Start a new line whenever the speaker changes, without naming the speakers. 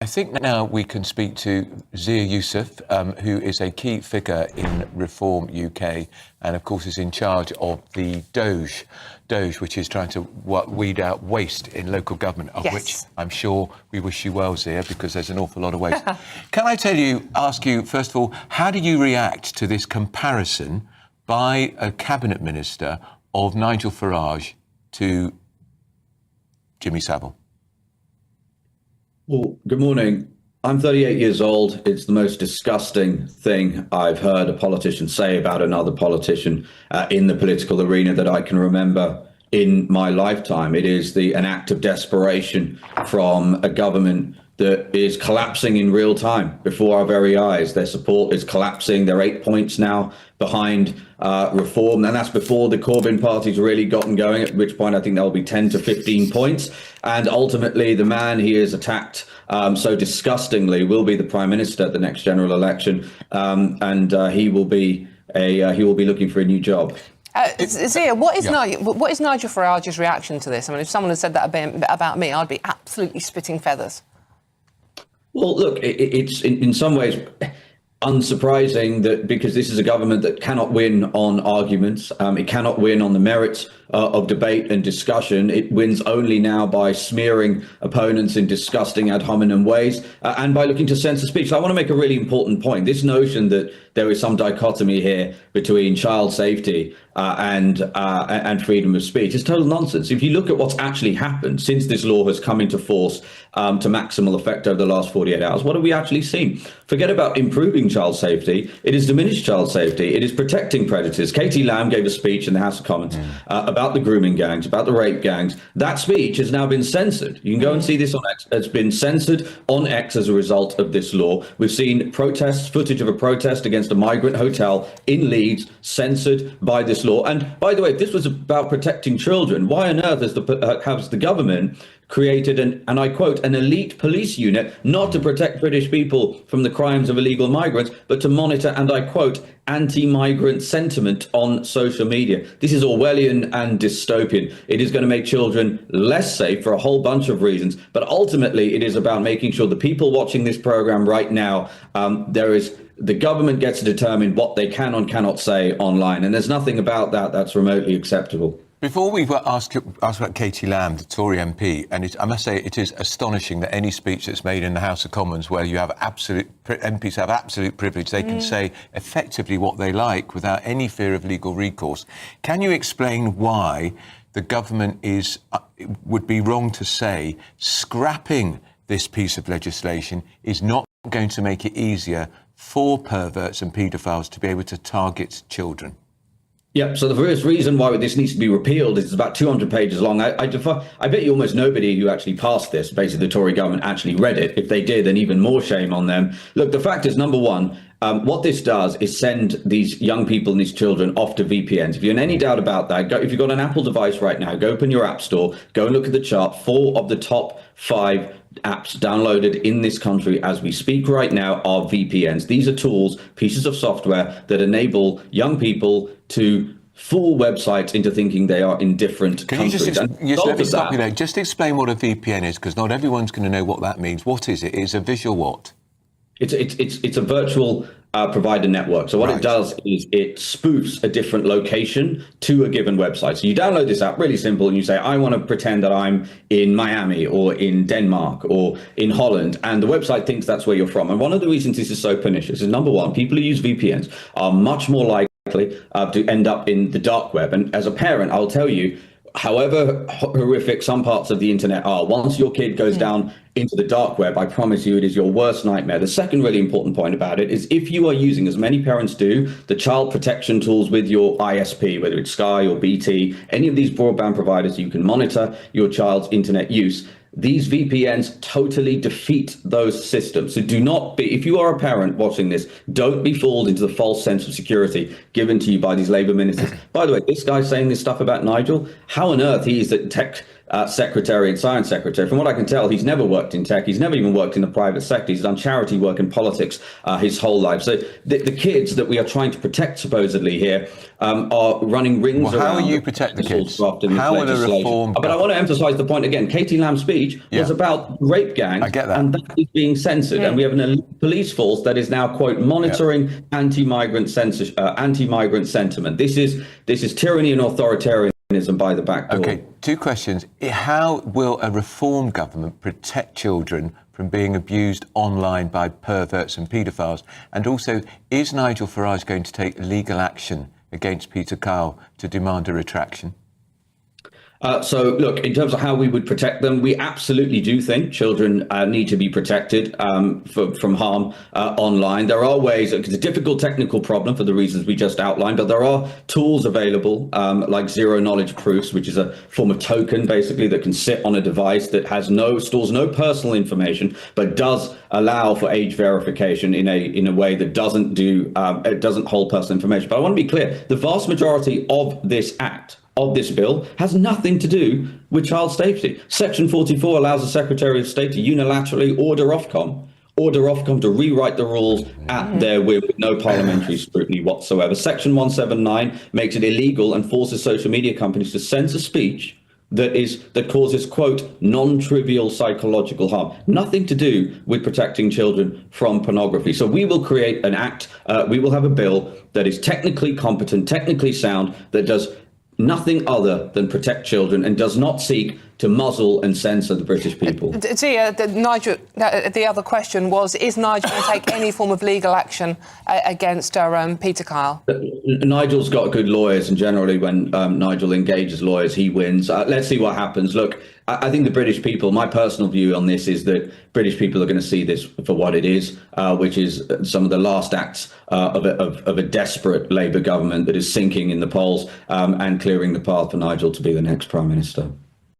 I think now we can speak to Zia Yusuf, who is a key figure in Reform UK and, of course, is in charge of the Doge, which is trying to weed out waste in local government, of which I'm sure we wish you well, Zia, because there's an awful lot of waste. Can I ask you, first of all, how do you react to this comparison by a cabinet minister of Nigel Farage to Jimmy Savile?
Well, good morning. I'm 38 years old. It's the most disgusting thing I've heard a politician say about another politician in the political arena that I can remember in my lifetime. It is an act of desperation from a government that is collapsing in real time before our very eyes. Their support is collapsing. They're 8 points now behind Reform, and that's before the Corbyn party's really gotten going, at which point I think there'll be 10 to 15 points. And ultimately, the man he has attacked so disgustingly will be the Prime Minister at the next general election, and he will be looking for a new job.
Zia, what is Nigel Farage's reaction to this? I mean, if someone had said that about me, I'd be absolutely spitting feathers.
Well, look, it's in some ways unsurprising that because this is a government that cannot win on arguments, it cannot win on the merits of debate and discussion. It wins only now by smearing opponents in disgusting ad hominem ways and by looking to censor speech. So I want to make a really important point. This notion that there is some dichotomy here between child safety and freedom of speech is total nonsense. If you look at what's actually happened since this law has come into force to maximal effect over the last 48 hours, what have we actually seen? Forget about improving child safety. It is diminished child safety. It is protecting predators. Katie Lamb gave a speech in the House of Commons about the grooming gangs, about the rape gangs. That speech has now been censored. You can go and see this on X. It's been censored on X as a result of this law. We've seen protests, footage of a protest against a migrant hotel in Leeds, censored by this law. And by the way, if this was about protecting children, why on earth has the government created and I quote, an elite police unit, not to protect British people from the crimes of illegal migrants, but to monitor, and I quote, anti-migrant sentiment on social media? This is Orwellian and dystopian. It is going to make children less safe for a whole bunch of reasons. But ultimately, it is about making sure the people watching this program right now, the government gets to determine what they can and cannot say online. And there's nothing about that that's remotely acceptable.
Before we ask about Katie Lamb, the Tory MP, and I must say it is astonishing that any speech that's made in the House of Commons where you have MPs have absolute privilege, they can say effectively what they like without any fear of legal recourse. Can you explain why the government would be wrong to say scrapping this piece of legislation is not going to make it easier for perverts and paedophiles to be able to target children?
Yeah, so the first reason why this needs to be repealed is it's about 200 pages long. I bet you almost nobody who actually passed this, basically the Tory government, actually read it. If they did, then even more shame on them. Look, the fact is, number one, what this does is send these young people and these children off to VPNs. If you're in any doubt about that, if you've got an Apple device right now, go open your app store, go and look at the chart. 4 of the top 5 apps downloaded in this country as we speak right now are VPNs. These are tools, pieces of software that enable young people to fool websites into thinking they are in different countries.
Let me stop you there. Just explain what a VPN is, because not everyone's going to know what that means. What is it? It's a visual what?
It's a virtual provider network. So what it does is it spoofs a different location to a given website. So you download this app, really simple, and you say, I want to pretend that I'm in Miami or in Denmark or in Holland, and the website thinks that's where you're from. And one of the reasons this is so pernicious is, number one, people who use VPNs are much more likely to end up in the dark web. And as a parent, I'll tell you, however horrific some parts of the internet are, once your kid goes down into the dark web, I promise you it is your worst nightmare. The second really important point about it is if you are using, as many parents do, the child protection tools with your ISP, whether it's Sky or BT, any of these broadband providers, you can monitor your child's internet use. These VPNs totally defeat those systems. So do not be, if you are a parent watching this, don't be fooled into the false sense of security given to you by these Labour ministers. By the way, this guy saying this stuff about Nigel, how on earth he is secretary and science secretary. From what I can tell, he's never worked in tech. He's never even worked in the private sector. He's done charity work in politics his whole life. So the kids that we are trying to protect supposedly here are running rings around.
How will you protect the kids? How will a reform?
But I want to emphasize the point again. Katie Lamb's speech was about rape gangs.
I get that.
And that is being censored. And we have an elite police force that is now, quote, monitoring anti-migrant sentiment. This is tyranny and authoritarianism by the back door.
Okay, two questions. How will a reform government protect children from being abused online by perverts and paedophiles? And also, is Nigel Farage going to take legal action against Peter Kyle to demand a retraction?
So, look, in terms of how we would protect them, we absolutely do think children need to be protected from harm online. There are ways. It's a difficult technical problem for the reasons we just outlined, but there are tools available like zero knowledge proofs, which is a form of token, basically, that can sit on a device that stores no personal information, but does allow for age verification in a way that doesn't hold personal information. But I want to be clear: the vast majority of this bill has nothing to do with child safety. Section 44 allows the Secretary of State to unilaterally order Ofcom to rewrite the rules at their whim with no parliamentary scrutiny whatsoever. Section 179 makes it illegal and forces social media companies to censor speech that causes, quote, non-trivial psychological harm. Nothing to do with protecting children from pornography. So we will create an act, we will have a bill that is technically competent, technically sound, that does nothing other than protect children and does not seek to muzzle and censor the British people.
Zia, Nigel, the other question was, is Nigel going to take any form of legal action against Peter Kyle?
Nigel's got good lawyers, and generally when Nigel engages lawyers, he wins. Let's see what happens. Look, I think the British people, my personal view on this is that British people are going to see this for what it is, which is some of the last acts of a desperate Labour government that is sinking in the polls and clearing the path for Nigel to be the next Prime Minister.